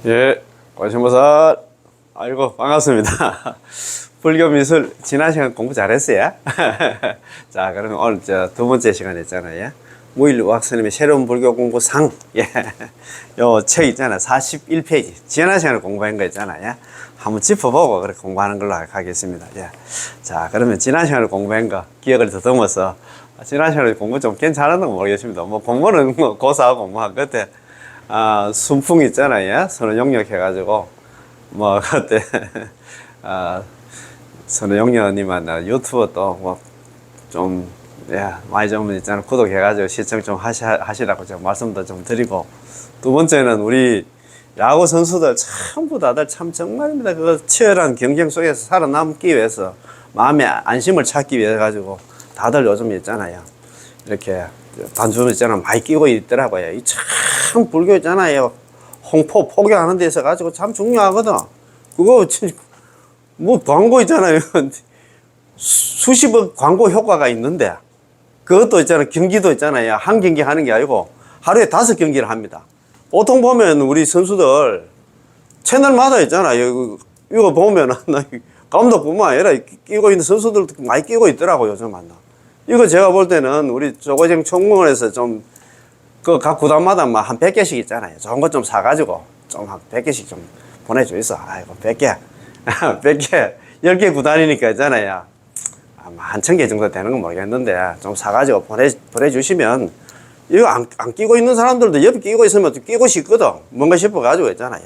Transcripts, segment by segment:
예, 관심보살. 아이고, 반갑습니다. 불교 미술, 지난 시간 공부 잘했어요? 자, 그러면 오늘 두 번째 시간 했잖아요. 무일우학스님의 새로운 불교 공부상. 예. 요 책 있잖아요. 41페이지. 지난 시간에 공부한 거 있잖아요. 한번 짚어보고 그렇게 공부하는 걸로 하겠습니다. 예. 자, 그러면 지난 시간에 공부한 거 기억을 더듬어서 지난 시간에 공부 좀 괜찮았는 거 모르겠습니다. 뭐 공부는 뭐 고사하고 뭐 그때 순풍 있잖아요. 서로 용역해가지고, 뭐, 그때, 서로 용역님한 유튜브 또, 뭐, 좀, 예, 많이 좀 있잖아. 구독해가지고 시청 좀 하시라고 제가 말씀도 좀 드리고, 두 번째는 우리 야구 선수들 전부 다들 참 정말입니다. 그 치열한 경쟁 속에서 살아남기 위해서, 마음의 안심을 찾기 위해 가지고, 다들 요즘 있잖아요. 이렇게, 단추 있잖아. 많이 끼고 있더라고요. 이 참 불교 있잖아요. 홍포 포교하는 데 있어 가지고 참 중요하거든. 그거 뭐 광고 있잖아요. 수십억 광고 효과가 있는데 그것도 있잖아요. 경기도 있잖아요. 한 경기 하는 게 아니고 하루에 5경기를 합니다. 보통 보면 우리 선수들 채널마다 있잖아요. 이거 보면 감독뿐만 아니라 끼고 있는 선수들도 많이 끼고 있더라고요. 요즘 만나. 이거 제가 볼 때는 우리 조고정 총무원에서 좀 각 구단마다 막 한 100개씩 있잖아요. 좋은 것 좀 사가지고 좀 한 100개씩 좀 보내줘 있어. 아이고 100개 100개 10개 구단이니까 있잖아요. 아마 1000개 정도 되는 건 모르겠는데 좀 사가지고 보내주시면 이거 안 끼고 있는 사람들도 옆에 끼고 있으면 끼고 싶거든. 뭔가 싶어가지고 있잖아요.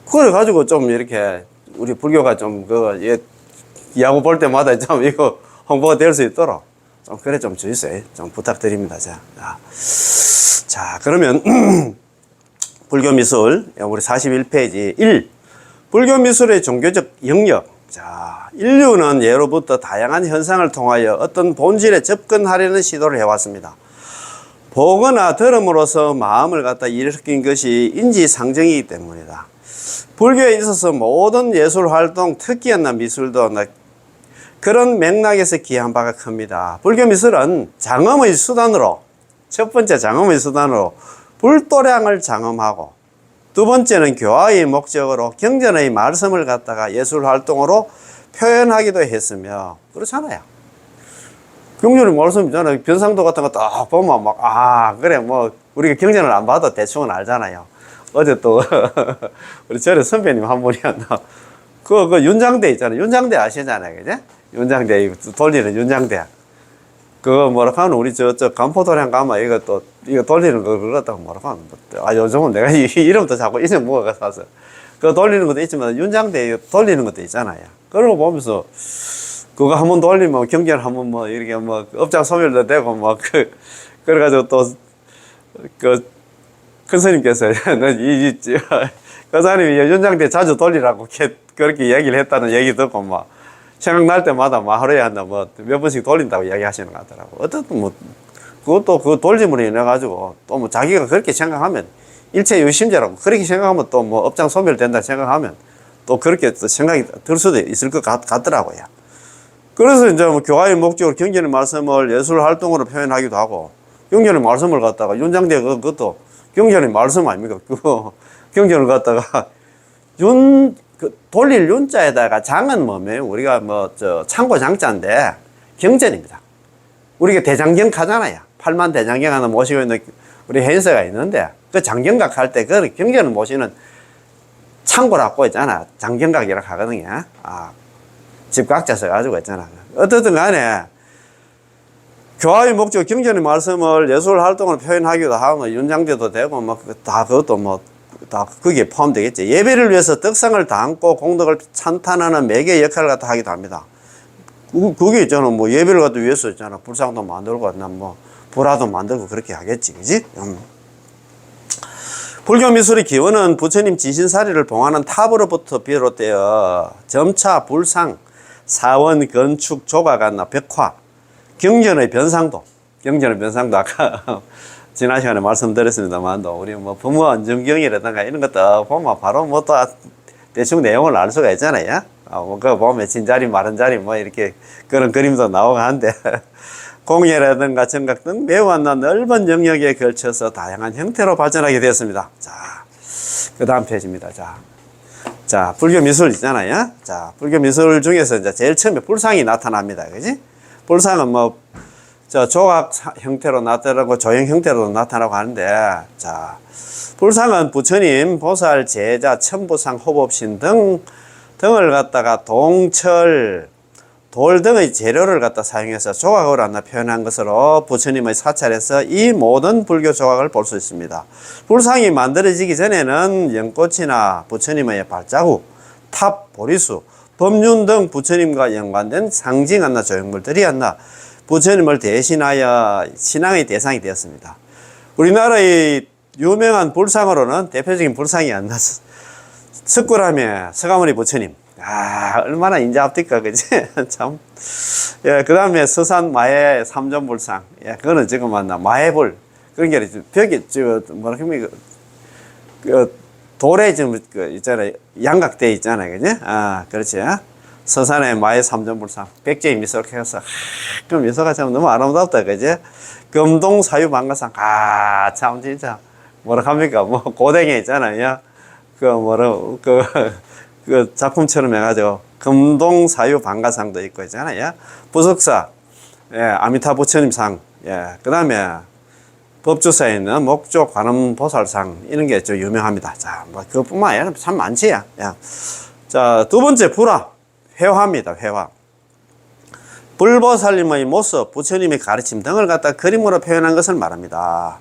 그래 가지고 좀 이렇게 우리 불교가 좀 야구 볼 때마다 좀 이거 홍보가 될 수 있도록 좀 그래 좀 주세요. 좀 부탁드립니다. 자, 그러면 불교 미술 우리 41페이지 1. 불교 미술의 종교적 영역. 자, 인류는 예로부터 다양한 현상을 통하여 어떤 본질에 접근하려는 시도를 해왔습니다. 보거나 들음으로써 마음을 갖다 일으킨 것이 인지상정이기 때문이다. 불교에 있어서 모든 예술 활동, 특기한 미술도 그런 맥락에서 기여한 바가 큽니다. 불교 미술은 장엄의 수단으로, 첫 번째 장엄의 수단으로 불도량을 장엄하고, 두 번째는 교화의 목적으로 경전의 말씀을 갖다가 예술 활동으로 표현하기도 했으며, 그렇잖아요. 경전의 말씀이잖아요. 변상도 같은 거 딱 보면 그래, 뭐, 우리가 경전을 안 봐도 대충은 알잖아요. 어제 또, 우리 절에 선배님 한 분이었나. 그 윤장대 있잖아요. 윤장대 아시잖아요. 그죠? 윤장대, 돌리는 윤장대. 그거 뭐라고 하면 우리 간포도량 가면 이거 돌리는 거 그렇다고 뭐라고 하면. 요즘은 내가 이름도 자꾸 이름 뭐가 사서. 그거 돌리는 것도 있지만 윤장대 돌리는 것도 있잖아요. 그런 거 보면서 그거 한번 돌리면 경계를 한번 뭐 이렇게 뭐 업장 소멸도 되고 뭐 그래가지고 또 큰 스님께서 그 사람이 윤장대 자주 돌리라고 그렇게 얘기를 했다는 얘기 듣고 막 생각날 때마다 하루에 몇 번씩 돌린다고 이야기하시는 것 같더라고. 어쨌든 뭐 그것도 그 돌림으로 인해 가지고 또 뭐 자기가 그렇게 생각하면 일체 유심제라고 그렇게 생각하면 또 뭐 업장 소멸된다 생각하면 또 그렇게 또 생각이 들 수도 있을 것 같더라고요. 그래서 이제 뭐 교화의 목적으로 경전의 말씀을 예술 활동으로 표현하기도 하고 경전의 말씀을 갖다가 윤장대 그것도 경전의 말씀 아닙니까? 그거 경전을 갖다가 돌릴 윤자에다가 장은 뭐예요? 우리가 창고 장자인데 경전입니다. 우리가 대장경 하잖아요. 8만 대장경 하나 모시고 있는 우리 hen서가 있는데 그 장경각 할 때 그 경전을 모시는 창고라고 있잖아. 장경각이라고 하거든요. 집각자 써가지고 있잖아. 어떻든 간에 교화의 목적 경전의 말씀을 예술 활동을 표현하기도 하고 윤장대도 되고 다 그것도 다 거기에 포함되겠지. 예배를 위해서 떡상을 담고 공덕을 찬탄하는 매개 역할을 갖다 하기도 합니다. 그게 있잖아. 뭐 예배를 갖다 위해서 있잖아. 불상도 만들고 불화도 만들고 그렇게 하겠지. 그지? 불교 미술의 기원은 부처님 진신사리를 봉하는 탑으로부터 비롯되어 점차 불상, 사원, 건축, 조각이나 벽화, 경전의 변상도 아까 지난 시간에 말씀드렸습니다만도 우리 부모 안정경이라든가 이런 것도 보면 바로 또 대충 내용을 알 수가 있잖아요. 그거 보면 진자리, 마른자리 이렇게 그런 그림도 나오고 한데 공예라든가 정각 등 매우 넓은 영역에 걸쳐서 다양한 형태로 발전하게 되었습니다. 자, 그 다음 페이지입니다. 자, 불교 미술 있잖아요. 자, 불교 미술 중에서 이제 제일 처음에 불상이 나타납니다. 그지? 불상은 뭐, 조각 형태로 나타나고 조형 형태로 나타나고 하는데, 자, 불상은 부처님, 보살, 제자, 천부상, 호법신 등을 갖다가 동철, 돌 등의 재료를 갖다 사용해서 조각으로 하나 표현한 것으로 부처님의 사찰에서 이 모든 불교 조각을 볼 수 있습니다. 불상이 만들어지기 전에는 연꽃이나 부처님의 발자국, 탑, 보리수, 법륜 등 부처님과 연관된 상징하나 조형물들이 하나 부처님을 대신하여 신앙의 대상이 되었습니다. 우리나라의 유명한 불상으로는 대표적인 불상이 하나 석굴암의 서가모니 부처님. 얼마나 인자합니까, 그지? 참. 예, 그 다음에 서산 마해 삼존불상. 예, 그거는 지금 맞나? 마해불. 그런 게 벽에, 뭐라 합니까? 돌에 좀, 있잖아요. 양각대 있잖아요, 그지? 그렇지. 서산의 마해 삼존불상. 백제의 미소해서, 그 미소가 참 너무 아름답다, 그지? 금동 사유방가상. 참, 진짜. 뭐라 합니까? 뭐, 고댕이 있잖아요. 그 작품처럼 해가지고 금동 사유 방가상도 있고 있잖아요. 부석사, 예, 아미타 부처님상, 예, 그 다음에 법주사에 있는 목조 관음 보살상 이런 게 좀 유명합니다. 자, 뭐 그뿐만 아니라 참 많지. 야. 자, 두 번째 불화, 회화입니다. 회화. 불보살님의 모습, 부처님의 가르침 등을 갖다 그림으로 표현한 것을 말합니다.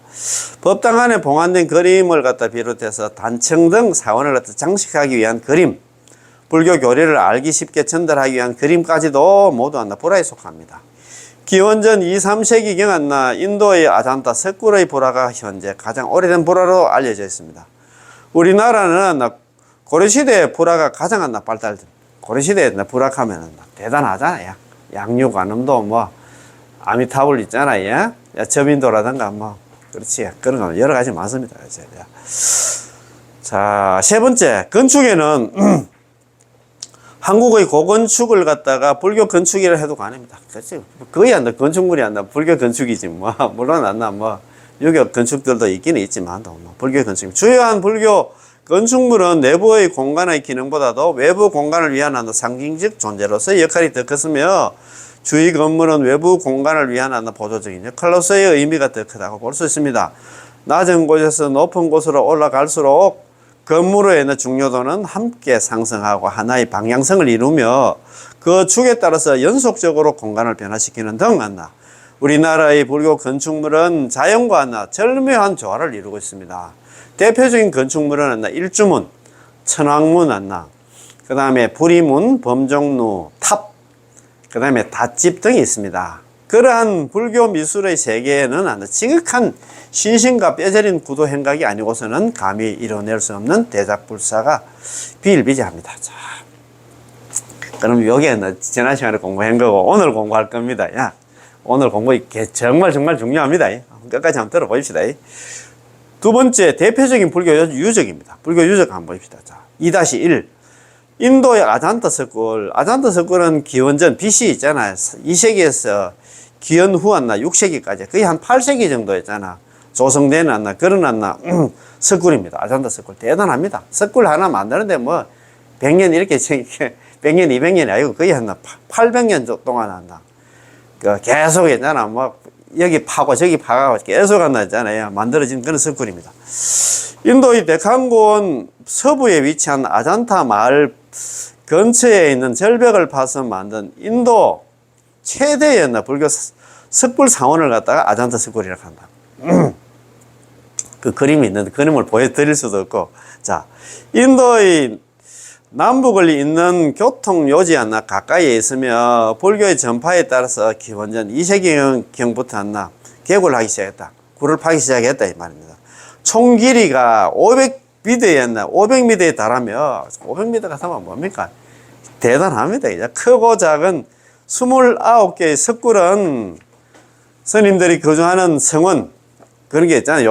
법당 안에 봉안된 그림을 갖다 비롯해서 단청 등 사원을 갖다 장식하기 위한 그림, 불교 교리를 알기 쉽게 전달하기 위한 그림까지도 모두 한다 불화에 속합니다. 기원전 2, 3세기경 한나 인도의 아잔타 석굴의 불화가 현재 가장 오래된 불화로 알려져 있습니다. 우리나라는 고려시대에 불화가 가장 한나 발달된, 고려시대에 불화하면 대단하잖아요. 양육관음도 뭐 아미타불 있잖아요. 저민도라든가 뭐 그렇지, 그런 거 여러 가지 많습니다. 자, 세 번째, 건축에는 한국의 고건축을 갖다가 불교 건축이라 해도 과언입니다. 그렇지, 거의 안 나, 건축물이 안 나, 불교 건축이지 뭐. 물론 안 나, 뭐 유교 건축들도 있기는 있지만 뭐 불교 건축. 주요한 불교 건축물은 내부의 공간의 기능보다도 외부 공간을 위한 상징적 존재로서의 역할이 더 컸으며, 주위 건물은 외부 공간을 위한 보조적인 역할로서의 의미가 더 크다고 볼 수 있습니다. 낮은 곳에서 높은 곳으로 올라갈수록 건물의 중요도는 함께 상승하고 하나의 방향성을 이루며 그 축에 따라서 연속적으로 공간을 변화시키는 등 우리나라의 불교 건축물은 자연과 절묘한 조화를 이루고 있습니다. 대표적인 건축물은 일주문, 천왕문, 그 다음에 부리문, 범종루, 탑, 그 다음에 닷집 등이 있습니다. 그러한 불교 미술의 세계에는 지극한 신신과 뼈저린 구도 행각이 아니고서는 감히 이뤄낼 수 없는 대작불사가 비일비재합니다. 자, 그럼 여기에 지난 시간에 공부한 거고 오늘 공부할 겁니다. 야, 오늘 공부 정말 중요합니다. 끝까지 한번 들어보십시다. 두 번째, 대표적인 불교 유적입니다. 불교 유적 한번 봅시다. 자, 2-1. 인도의 아잔타 석굴. 아잔타 석굴은 기원전 BC 있잖아요. 2세기에서 기원 후 6세기까지 거의 한 8세기 정도였잖아. 조성되는 그런 석굴입니다. 아잔타 석굴. 대단합니다. 석굴 하나 만드는데 뭐 100년 이렇게 100년, 200년이 아니고 거의 한 800년 동안 계속 있잖아. 뭐 여기 파고 저기 파고 계속 있잖아요. 만들어진 그런 석굴입니다. 인도의 데칸군 서부에 위치한 아잔타 마을 근처에 있는 절벽을 파서 만든 인도 최대의 불교 석굴 사원을 갖다가 아잔타 석굴이라고 한다. 그 그림이 있는데 그림을 보여드릴 수도 없고, 자, 인도의 남북을 잇는 교통요지 가까이에 있으며 불교의 전파에 따라서 기원전 2세기경부터 개굴을 하기 시작했다. 굴을 파기 시작했다 이 말입니다. 총 길이가 500m였나 500m에 달하며 500m가 되면 뭡니까? 대단합니다. 크고 작은 29개의 석굴은 스님들이 거주하는 성원, 그런 게 있잖아요.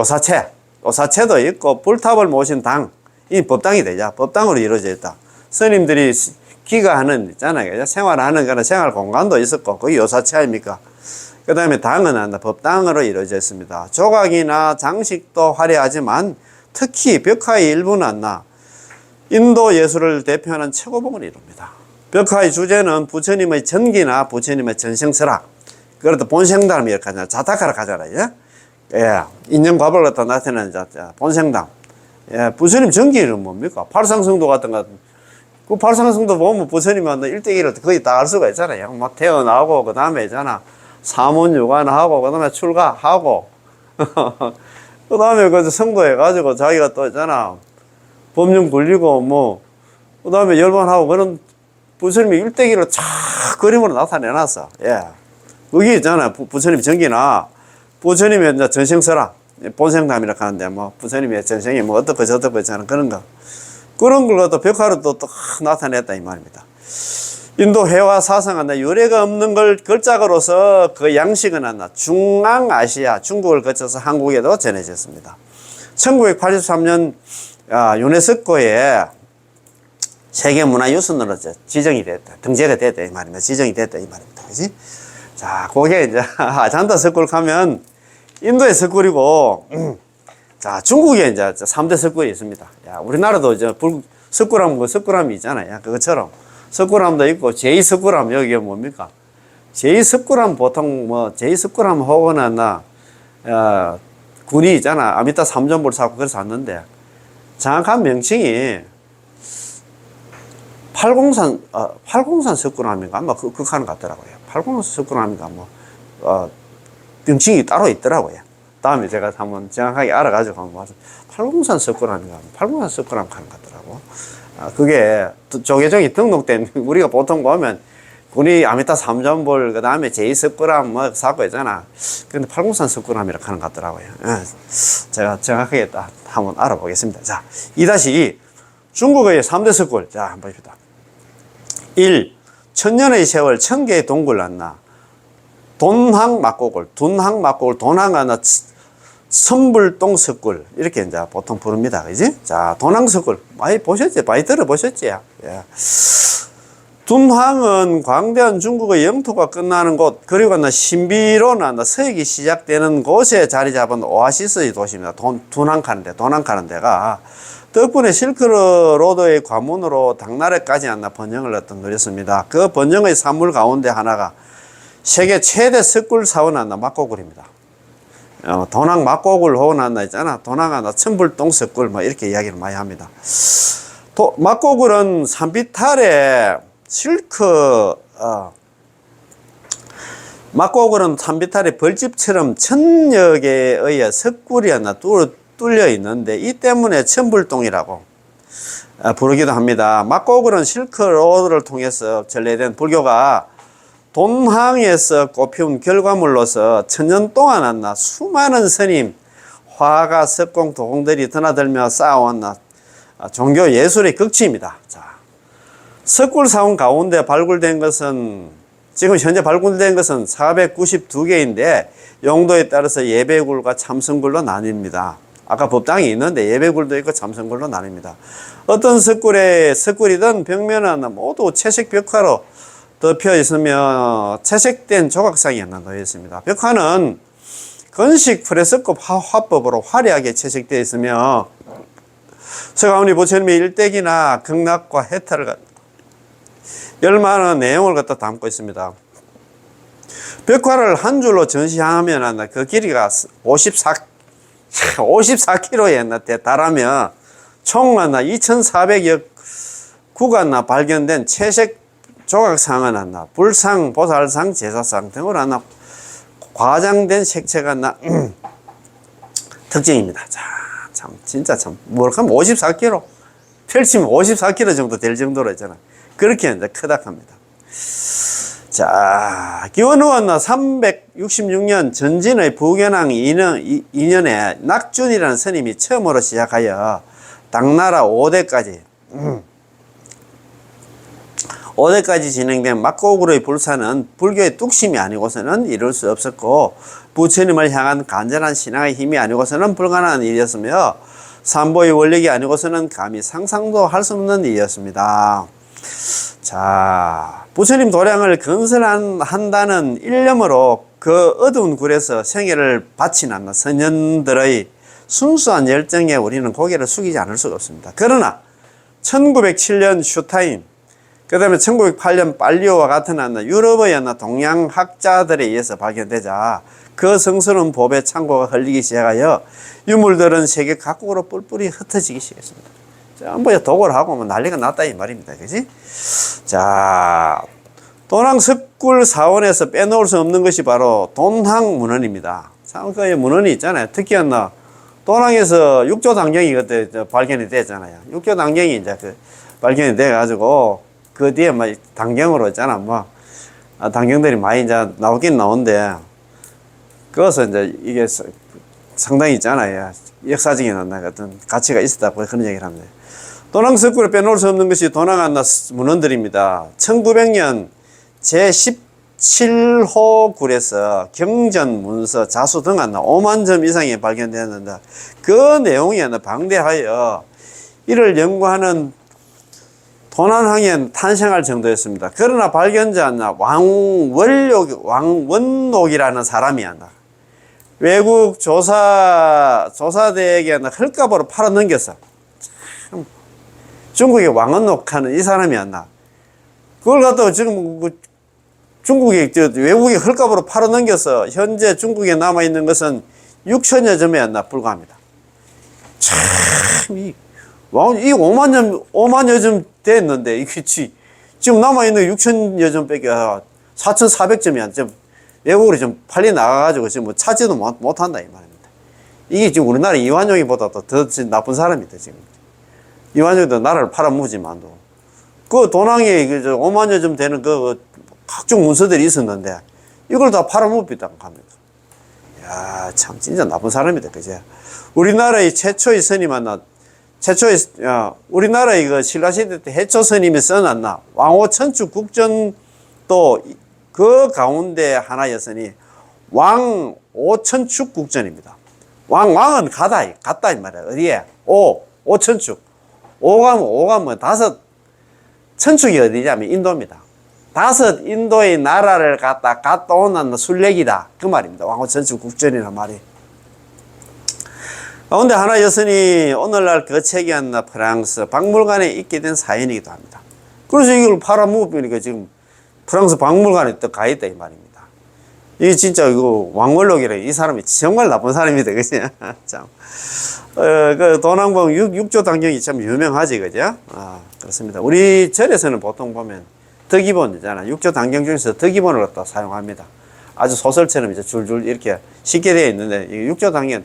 요사체도 있고 불탑을 모신 당, 이 법당이 되죠. 법당으로 이루어져 있다. 스님들이 기가하는 있잖아요. 생활하는 그런 생활 공간도 있었고 그게 요사체 아닙니까? 그 다음에 당은 법당으로 이루어져 있습니다. 조각이나 장식도 화려하지만 특히 벽화의 일부는 안나 인도 예술을 대표하는 최고봉을 이룹니다. 벽화의 주제는 부처님의 전기나 부처님의 전생설학, 그래도 본생담 이렇게 하잖아요. 자타카라 하잖아요. 예, 인정과벌 갖다 나타내는 본생담. 예, 부처님 전기는 뭡니까? 팔상성도 같은 거. 그 팔상성도 보면 부처님은 일대기를 거의 다 알 수가 있잖아요. 막 태어나고, 그 다음에 있잖아. 사문유관하고, 그 다음에 출가하고, 그 다음에 그 성도해가지고 자기가 또 있잖아. 법륜 굴리고, 뭐, 그 다음에 열반하고, 그런 부처님이 일대기를 쫙 그림으로 나타내놨어. 예. 그게 있잖아. 부처님 전기나, 부처님의 이제 전생설학, 본생담이라고 하는데, 뭐, 부처님의 전생이 뭐, 어떻고 저떻고 있잖아. 그런 거. 그런 걸 갖다 벽화로 또 나타냈다, 이 말입니다. 인도 회화 사상은 유래가 없는 걸 걸작으로서 그 양식은 한다. 중앙아시아, 중국을 거쳐서 한국에도 전해졌습니다. 1983년 유네스코에 세계문화유산으로 지정이 됐다. 등재가 됐다, 이 말입니다. 지정이 됐다, 이 말입니다. 그지? 자, 그게 이제 아잔다 석굴 가면 인도의 석굴이고, 자, 중국에 이제 3대 석굴이 있습니다. 야, 우리나라도 이제 석굴암, 석굴암이 있잖아요. 그것처럼. 석굴암도 있고, 제2석굴암, 여기가 뭡니까? 제2석굴암 보통 뭐, 제2석굴암 혹은 군이 있잖아. 아미타 삼전볼 사고 그래서 왔는데, 정확한 명칭이 팔공산 석굴암인가? 아마 그하는 것 같더라고요. 팔공산 석굴암인가 뭐, 명칭이 따로 있더라고요. 다음에 제가 한번 정확하게 알아가지고 한번 봐서 팔공산 석굴암인가? 팔공산 석굴암 하는 것 같더라고. 그게 조계종이 등록된, 우리가 보통 보면 군이 아미타 삼전볼, 그 다음에 제2석굴암 뭐 사고 있잖아. 근데 팔공산 석굴암이라고 하는 것 같더라고요. 제가 정확하게 딱 한번 알아보겠습니다. 자, 2-2. 중국의 3대 석굴. 자, 한번 봅시다. 1. 천년의 세월, 천개의 동굴 났나. 돈항 막고굴, 돈항하나 선불동 석굴. 이렇게 이제 보통 부릅니다. 그지? 자, 돈항 석굴. 많이 보셨지? 많이 들어보셨지? 예. 둔항은 광대한 중국의 영토가 끝나는 곳, 그리고 신비로나 서역이 시작되는 곳에 자리 잡은 오아시스의 도시입니다. 돈항 가는 데가. 덕분에 실크로드의 관문으로 당나라까지 번영을 누렸습니다. 그 번영의 산물 가운데 하나가 세계 최대 석굴 사원 막고굴입니다. 돈항 막고굴 혹은 있잖아. 돈항 천불동 석굴 뭐 이렇게 이야기를 많이 합니다. 막고굴은 산비탈에 막고굴은 산비탈의 벌집처럼 천여 개의 석굴이 뚫려 있는데 이 때문에 천불동이라고 부르기도 합니다. 막고굴은 실크로드를 통해서 전래된 불교가 돈항에서 꽃피운 결과물로서 천년 동안 수많은 스님, 화가, 석공, 도공들이 드나들며 쌓아온 종교 예술의 극치입니다. 자, 석굴사원 가운데 발굴된 것은 지금 현재 발굴된 것은 492개인데 용도에 따라서 예배굴과 참선굴로 나뉩니다. 아까 법당이 있는데 예배굴도 있고 참선굴로 나뉩니다. 어떤 석굴이든 벽면은 모두 채색 벽화로 덮여 있으며 채색된 조각상이 하나 놓여 있습니다. 벽화는 건식 프레스코 화법으로 화려하게 채색되어 있으며 서가모니 부처님의 일대기나 극락과 해탈을 열만한 내용을 갖다 담고 있습니다. 벽화를 한 줄로 전시하면 그 길이가 54km에 달하며 총 2,400여 구가 발견된 채색 조각상은 불상, 보살상, 제사상 등으로 과장된 색채가 특징입니다. 자, 참 진짜 참 뭐랄까 54km 펼치면 54km 정도 될 정도로 있잖아. 그렇게 이제 크다 합니다. 자, 기원후원 366년 전진의 부견왕 2년에 낙준이라는 스님이 처음으로 시작하여 당나라 5대까지 진행된 막고굴의 불사는 불교의 뚝심이 아니고서는 이룰 수 없었고 부처님을 향한 간절한 신앙의 힘이 아니고서는 불가능한 일이었으며 삼보의 원력이 아니고서는 감히 상상도 할 수 없는 일이었습니다. 자, 부처님 도량을 건설한다는 일념으로 그 어두운 굴에서 생애를 바친 선현들의 순수한 열정에 우리는 고개를 숙이지 않을 수가 없습니다. 그러나 1907년 슈타인, 그 다음에 1908년 빨리오와 같은 유럽의 동양 학자들에 의해서 발견되자 그 성스러운 법의 창고가 흘리기 시작하여 유물들은 세계 각국으로 뿔뿔이 흩어지기 시작했습니다. 전부 도굴 하고 뭐 난리가 났다 이 말입니다. 그지? 자, 도낭석굴 사원에서 빼놓을 수 없는 것이 바로 돈항문헌입니다. 상서의 문헌이 있잖아요. 특히 도낭에서 육조당경이 그때 발견이 됐잖아요. 육조당경이 이제 발견이 돼가지고 그 뒤에 뭐 당경으로 있잖아. 당경들이 많이 이제 나오긴 나오는데 그것은 이제 이게 상당히 있잖아요. 역사적인 어떤 가치가 있었다 그런 얘기를 합니다. 도낭석굴에 빼놓을 수 없는 것이 도낭 문헌들입니다. 1900년 제17호 굴에서 경전, 문서, 자수 등 5만 점 이상이 발견되었는데 그 내용이 방대하여 이를 연구하는 도난항에 탄생할 정도였습니다. 그러나 발견자 왕원록이라는 사람이 외국 조사대에게 헐값으로 팔아넘겼어. 중국의 왕원록 하는 이 사람이 그걸 갖다가 지금 중국이 외국에 헐값으로 팔아넘겨서 현재 중국에 남아있는 것은 6천여 점에 불과합니다. 참, 이 5만여 점 됐는데, 이게 지금 남아있는 6천여 점밖에 4,400점이 좀 외국으로 좀 팔리 나가가지고 지금 뭐 찾지도 못한다, 이 말입니다. 이게 지금 우리나라 이완용이보다도 더 나쁜 사람이다, 지금. 이완용도 나라를 팔아먹지만도. 그 도낭에 5만여 점 되는 각종 문서들이 있었는데, 이걸 다 팔아먹었다고 합니다. 야, 참, 진짜 나쁜 사람이다, 그제? 우리나라의 최초의 스님 우리나라의 신라시대 때 해초 스님이 써놨나, 왕호천축 국전도 그 가운데 하나였으니, 왕오천축 국전입니다. 왕은 갔다, 이 말이야. 어디에? 오천축. 오가 뭐, 다섯, 천축이 어디냐면 인도입니다. 다섯 인도의 나라를 갔다 온 순례기다. 그 말입니다. 왕호천축 국전이란 말이. 가운데 하나였으니 오늘날 거책이 프랑스 박물관에 있게 된 사연이기도 합니다. 그래서 이걸 팔아먹으니까 지금 프랑스 박물관에 또 가있다 이 말입니다. 이게 진짜 이거 왕원록이라 이 사람이 정말 나쁜 사람이다. 그지? 참. 그 도낭봉 육조당경이 참 유명하지. 그죠? 그렇습니다. 우리 절에서는 보통 보면 덕이본 있잖아. 육조당경 중에서 덕이본을 갖다 사용합니다. 아주 소설처럼 이제 줄줄 이렇게 쉽게 되어 있는데, 이 육조당경,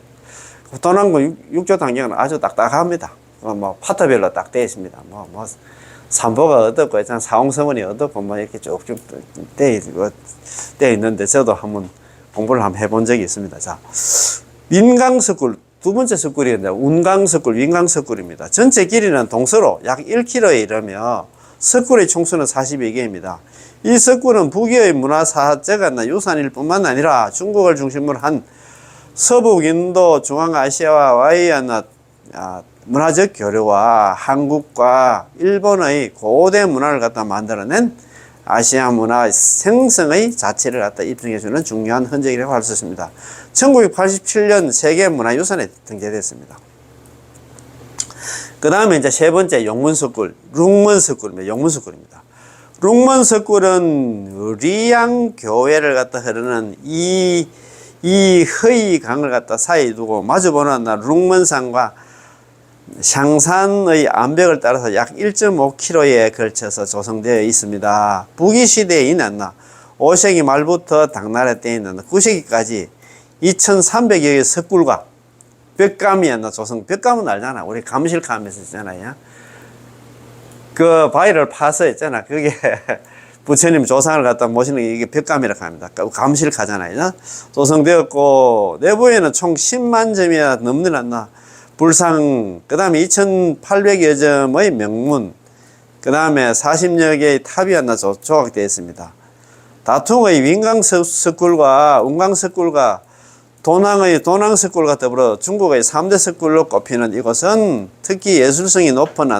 도낭봉 육조당경은 아주 딱딱합니다. 뭐, 파트별로 딱 되어 있습니다. 삼보가 어떻고, 있잖아. 사홍서원이 어떻고, 뭐, 이렇게 쭉쭉 되어 있는데, 저도 한번 공부를 한번 해본 적이 있습니다. 자, 민강석굴, 두 번째 석굴이었는데, 운강석굴, 윈강석굴입니다. 전체 길이는 동서로 약 1km에 이르며, 석굴의 총수는 42개입니다. 이 석굴은 북의 문화사적 유산일 뿐만 아니라 중국을 중심으로 한 서북 인도, 중앙아시아와의 문화적 교류와 한국과 일본의 고대 문화를 갖다 만들어낸 아시아 문화 생성의 자체를 갖다 입증해주는 중요한 흔적이라고 할 수 있습니다. 1987년 세계문화유산에 등재됐습니다. 그 다음에 이제 세 번째 용문석굴, 룽먼석굴입니다. 용문석굴입니다. 룽먼석굴은 리양교회를 갖다 흐르는 이 허이 강을 갖다 사이에 두고 마주보는 룽먼산과 샹산의 암벽을 따라서 약 1.5km에 걸쳐서 조성되어 있습니다. 북이시대에 5세기 말부터 당나라 때에 9세기까지 2300여 개의 석굴과 벽감이 벽감은 알잖아. 우리 감실감에서 있잖아요. 그 바위를 파서 있잖아. 그게 부처님 조상을 갖다 모시는 게 이게 벽감이라고 합니다. 감실가잖아요. 조성되었고, 내부에는 총 10만 점이나 넘는 불상, 그 다음에 2800여 점의 명문, 그 다음에 40여 개의 탑이 조각되어 있습니다. 다통의 윈강석굴과 운강석굴과 도낭석굴과 더불어 중국의 3대 석굴로 꼽히는 이곳은 특히 예술성이 높은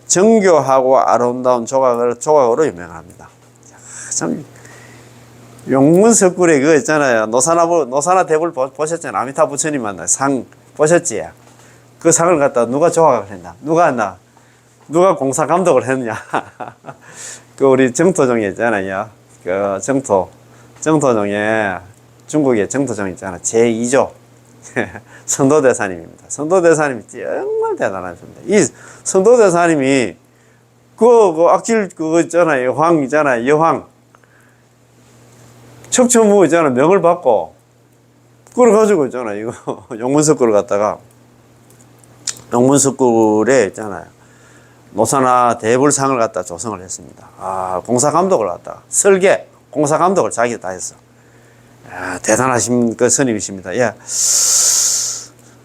정교하고 아름다운 조각으로 유명합니다. 참, 용문석굴에 그거 있잖아요. 노사나 대불 보셨잖아요. 아미타 부처님 보셨지? 그 상을 갖다 누가 조각을 했나? 누가 공사 감독을 했냐? 그 우리 정토종이 있잖아요. 그 정토종에 중국의 정토종 있잖아. 제2조 선도대사님입니다. 선도대사님이 정말 대단하십니다. 이 선도대사님이 그 악질 그거 있잖아요. 여황 있잖아요. 여황 척추무 있잖아. 명을 받고 그래가지고 있잖아. 이거 용문석굴을 갖다가 용문석굴에 있잖아요. 노사나 대불상을 갖다 조성을 했습니다. 아, 공사 감독을 갖다가 설계, 공사 감독을 자기가 다 했어. 야, 대단하신 그 스님이십니다. 예.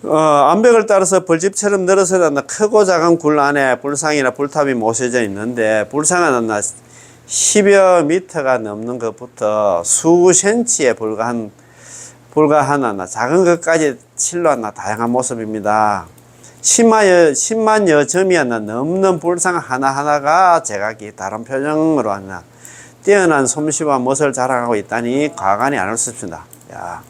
암벽을 따라서 벌집처럼 늘어서 크고 작은 굴 안에 불상이나 불탑이 모셔져 있는데 불상은 10여 미터가 넘는 것부터 수 센치에 불과한 작은 것까지 칠로 다양한 모습입니다. 10만여 점이 넘는 불상 하나하나가 제각기 다른 표정으로 뛰어난 솜씨와 멋을 자랑하고 있다니 과간이 않을 수 없습니다. 야,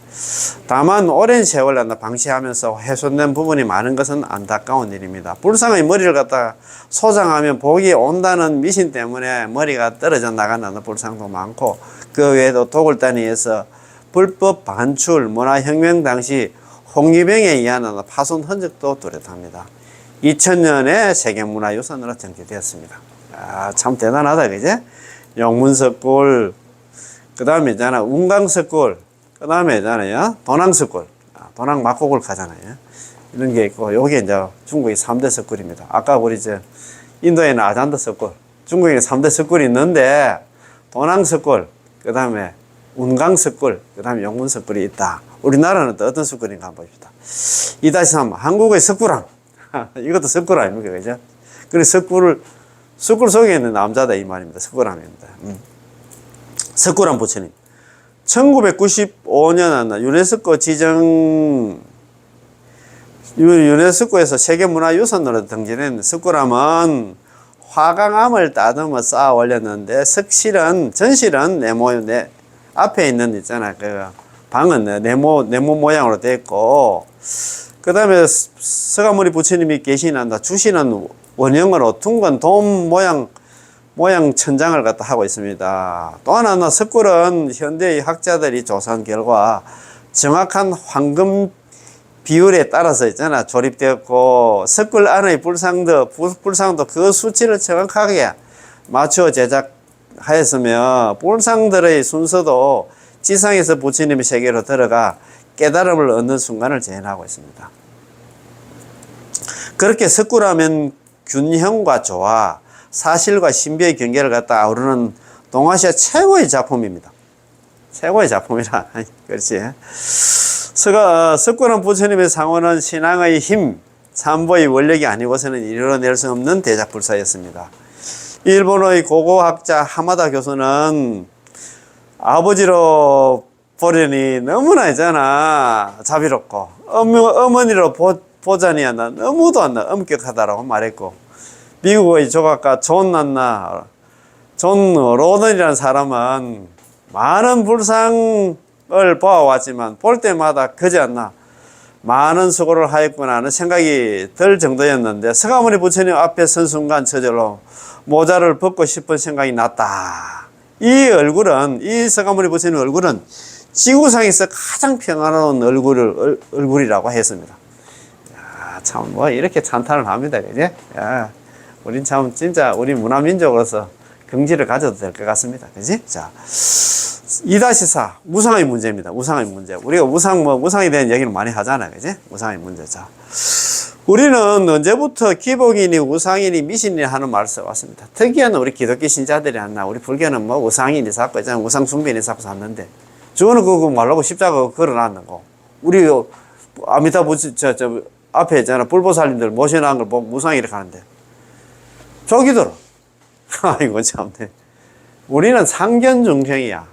다만 오랜 세월 방치하면서 훼손된 부분이 많은 것은 안타까운 일입니다. 불상의 머리를 갖다가 소장하면 복이 온다는 미신 때문에 머리가 떨어져 나가는 불상도 많고, 그 외에도 도굴단위에서 불법 반출, 문화혁명 당시 홍위병에 의한 파손 흔적도 뚜렷합니다. 2000년에 세계문화유산으로 등재되었습니다. 아, 참 대단하다, 그제? 용문석굴, 그 다음에 있잖아, 운강석굴, 그 다음에 있잖아요, 도낭석굴, 도낭 막고굴 가잖아요. 이런 게 있고, 요게 이제 중국의 3대 석굴입니다. 아까 우리 인도에는 아잔드 석굴, 중국에는 3대 석굴이 있는데, 도낭석굴, 그 다음에 운강석굴, 그 다음에 용문석굴이 있다. 우리나라는 또 어떤 석굴인가 한번 봅시다. 2-3, 한국의 석굴암. 이것도 석굴 아닙니까, 그죠? 그래서 석굴 속에 있는 남자다, 이 말입니다. 석굴암입니다. 석굴암 부처님. 1995년 유네스코 유네스코에서 세계문화유산으로 등재된 석굴암은 화강암을 따듬어 쌓아 올렸는데, 전실은 앞에 있는 있잖아. 그 방은 네모 모양으로 되어 있고, 그 다음에 서가모니 부처님이 계시는 주시는 원형으로 둥근 돔 모양 천장을 갖다 하고 있습니다. 또 하나 석굴은 현대의 학자들이 조사한 결과 정확한 황금 비율에 따라서 있잖아 조립되었고, 석굴 안의 불상도 그 수치를 정확하게 맞추어 제작하였으며, 불상들의 순서도 지상에서 부처님의 세계로 들어가 깨달음을 얻는 순간을 재현하고 있습니다. 그렇게 석굴하면 균형과 조화, 사실과 신비의 경계를 갖다 아우르는 동아시아 최고의 작품입니다. 최고의 작품이라. 그렇지. 석굴암 부처님의 상호는 신앙의 힘, 삼보의 원력이 아니고서는 이루어낼 수 없는 대작불사였습니다. 일본의 고고학자 하마다 교수는 아버지로 보려니 너무나 있잖아 자비롭고, 어머니로 보자니 너무도 엄격하다라고 말했고, 미국의 조각가 존 로던이라는 사람은 많은 불상을 보아왔지만 볼 때마다 그지 않나 많은 수고를 하였구나 하는 생각이 들 정도였는데, 서가모니 부처님 앞에 선 순간 저절로 모자를 벗고 싶은 생각이 났다. 이 서가모니 부처님 얼굴은 지구상에서 가장 평화로운 얼굴이라고 했습니다. 야, 참, 이렇게 찬탄을 합니다. 그지? 야, 우린 참, 진짜, 우리 문화민족으로서 긍지를 가져도 될 것 같습니다. 그지? 자, 2-4, 우상의 문제입니다. 우상의 문제. 우리가 우상에 대한 얘기를 많이 하잖아요. 그지? 우상의 문제. 자, 우리는 언제부터 기복이니 우상이니 미신이니 하는 말을 써왔습니다. 특이한 우리 기독교 신자들이 우리 불교는 우상이니 자꾸 있잖아. 우상숭배니 자꾸 샀는데, 저거는 그거 말라고 십자가 걸어놨는 거. 우리 아미타부 앞에 있잖아. 불보살님들 모셔놓은 걸 보면 우상 이렇게 하는데. 저기더라. 아이고, 참네. 우리는 상견중생이야.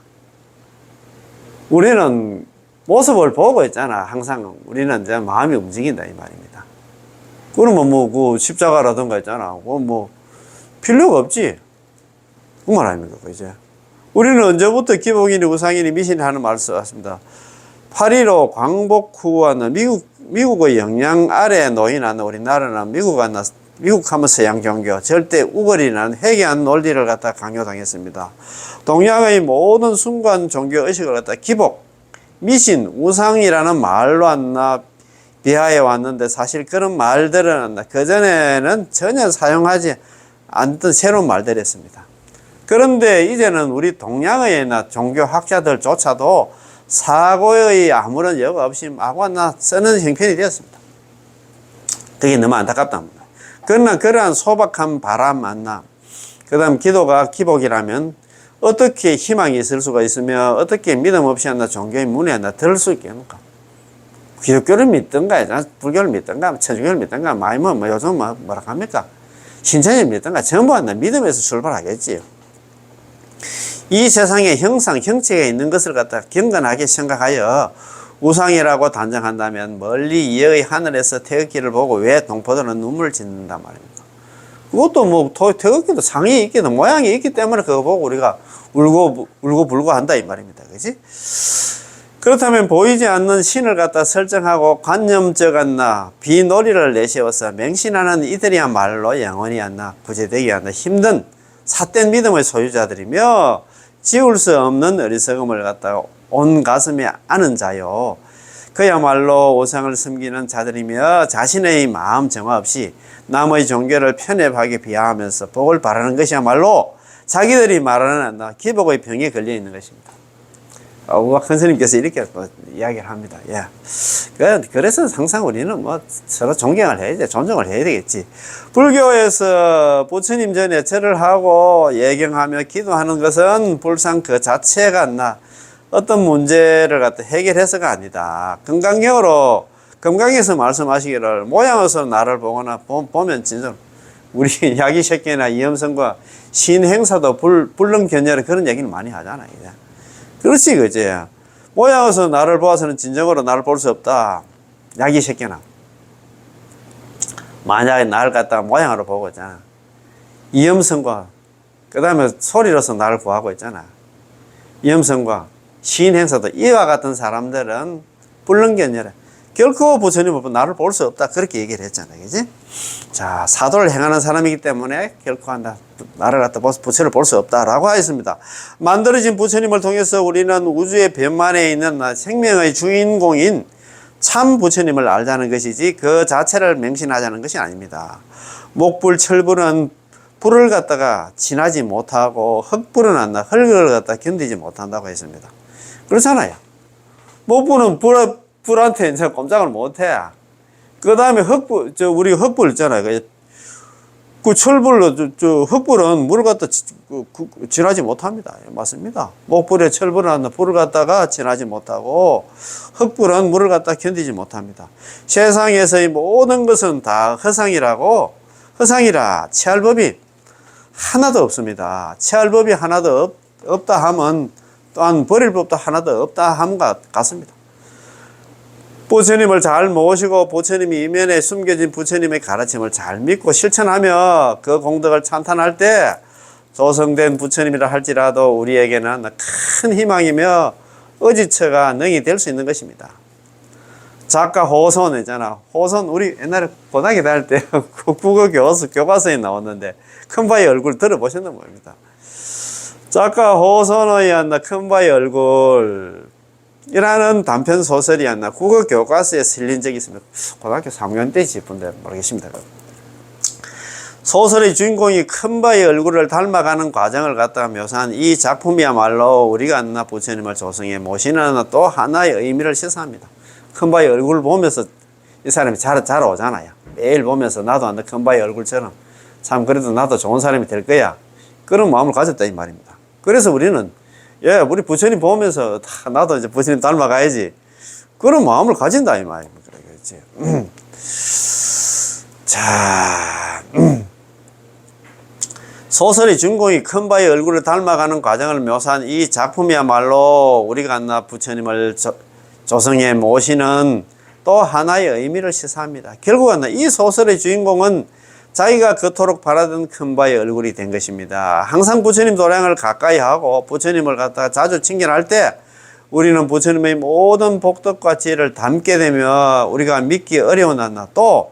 우리는 모습을 보고 있잖아. 항상 우리는 이제 마음이 움직인다, 이 말입니다. 그러면 그 십자가라든가 있잖아. 필요가 없지. 그 말 아닙니까, 이제. 우리는 언제부터 기복이니 우상이니 미신이 하는 말을 써왔습니다. 8.15 광복 후와는 미국의 영향 아래 놓인 우리나라는 미국 하면 서양 종교, 절대 우거리는 회개한 논리를 갖다 강요당했습니다. 동양의 모든 순간 종교 의식을 갖다 기복, 미신, 우상이라는 말로 비하해 왔는데 사실 그런 말들은 그전에는 전혀 사용하지 않던 새로운 말들이었습니다. 그런데 이제는 우리 동양의 종교학자들조차도 사고의 아무런 여과 없이 마구나 쓰는 형편이 되었습니다. 그게 너무 안타깝답니다. 그러나 그러한 소박한 바람 만남, 그 다음 기도가 기복이라면 어떻게 희망이 있을 수가 있으며 어떻게 믿음 없이 종교의 문에 들을 수 있겠는가? 기독교를 믿든가, 불교를 믿든가, 천주교를 믿든가, 요즘 뭐라 합니까? 신천지를 믿든가, 전부 믿음에서 출발하겠지요. 이 세상에 형체가 있는 것을 갖다 경건하게 생각하여 우상이라고 단정한다면 멀리 이의 하늘에서 태극기를 보고 왜 동포들은 눈물을 짓는단 말입니다. 그것도 태극기도 상이 있기, 모양이 있기 때문에 그거 보고 우리가 울고 불고 한다 이 말입니다. 그지? 그렇다면 보이지 않는 신을 갖다 설정하고 관념적 비놀이를 내세워서 맹신하는 이들이야말로 영원히 구제되기 힘든 삿된 믿음의 소유자들이며 지울 수 없는 어리석음을 갖다가 온 가슴에 아는 자요. 그야말로 우상을 섬기는 자들이며 자신의 마음 정화 없이 남의 종교를 편협하게 비하하면서 복을 바라는 것이야말로 자기들이 말하는 기복의 병에 걸려 있는 것입니다. 우와 큰 스님께서 이렇게 이야기를 합니다. 예. 그래서 항상 우리는 서로 존경을 해야지, 존중을 해야 되겠지. 불교에서 부처님 전에 절을 하고 예경하며 기도하는 것은 불상 그 자체가 어떤 문제를 갖다 해결해서가 아니다. 금강에서 말씀하시기를 모양에서 나를 보거나 보면 진정 우리 야기새끼나 이염성과 신행사도 불능견열에 그런 얘기를 많이 하잖아요. 그렇지, 그지? 모양에서 나를 보아서는 진정으로 나를 볼 수 없다. 야기 새끼나. 만약에 나를 갖다가 모양으로 보고 있잖아. 이염성과, 그 다음에 소리로서 나를 구하고 있잖아. 이염성과 시인행사도 이와 같은 사람들은 불능견열에 결코 부처님을 나를 볼 수 없다. 그렇게 얘기를 했잖아. 그지? 자, 사도를 행하는 사람이기 때문에 결코 나를 갖다 부처를 볼 수 없다라고 하였습니다. 만들어진 부처님을 통해서 우리는 우주의 변만에 있는 생명의 주인공인 참 부처님을 알자는 것이지 그 자체를 맹신하자는 것이 아닙니다. 목불, 철불은 불을 갖다가 지나지 못하고 흙불은 흙을 갖다 견디지 못한다고 했습니다. 그렇잖아요. 목불은 불한테 이제 꼼짝을 못해. 그 다음에 우리 흙불 있잖아요. 그 철불로, 흙불은 물을 갖다 지나지 못합니다. 맞습니다. 목불에 철불은 불을 갖다가 지나지 못하고, 흙불은 물을 갖다 견디지 못합니다. 세상에서의 모든 것은 다 허상이라 취할 법이 하나도 없습니다. 취할 법이 하나도 없다 하면 또한 버릴 법도 하나도 없다 함과 같습니다. 부처님을 잘 모시고 부처님이 이면에 숨겨진 부처님의 가르침을 잘 믿고 실천하며 그 공덕을 찬탄할 때 조성된 부처님이라 할지라도 우리에게는 큰 희망이며 의지처가 능히 될 수 있는 것입니다. 작가 호선 있잖아. 호선 우리 옛날에 고등학교 다닐 때 국어 교과서에 나왔는데 큰바위 얼굴 들어보셨나 모릅니다. 작가 호선의 큰바위 얼굴 이라는 단편 소설이 국어 교과서에 실린 적이 있습니다. 고등학교 3학년 때 싶은데 모르겠습니다. 소설의 주인공이 큰바의 얼굴을 닮아가는 과정을 갖다가 묘사한 이 작품이야말로 우리가 부처님을 조성해 모시는 또 하나의 의미를 시사합니다. 큰바의 얼굴을 보면서 이 사람이 잘 오잖아요. 매일 보면서 나도 큰바의 얼굴처럼 참 그래도 나도 좋은 사람이 될 거야. 그런 마음을 가졌다 이 말입니다. 그래서 우리는 우리 부처님 보면서 나도 이제 부처님 닮아가야지. 그런 마음을 가진다 이 말입니다. 그렇지. 자, 소설의 주인공이 큰바의 얼굴을 닮아가는 과정을 묘사한 이 작품이야말로 우리가 부처님을 조성해 모시는 또 하나의 의미를 시사합니다. 결국은 이 소설의 주인공은 자기가 그토록 바라던 큰바의 얼굴이 된 것입니다. 항상 부처님 도량을 가까이 하고 부처님을 갖다가 자주 칭견할 때 우리는 부처님의 모든 복덕과 지혜를 담게 되면 우리가 믿기 어려운 한나 또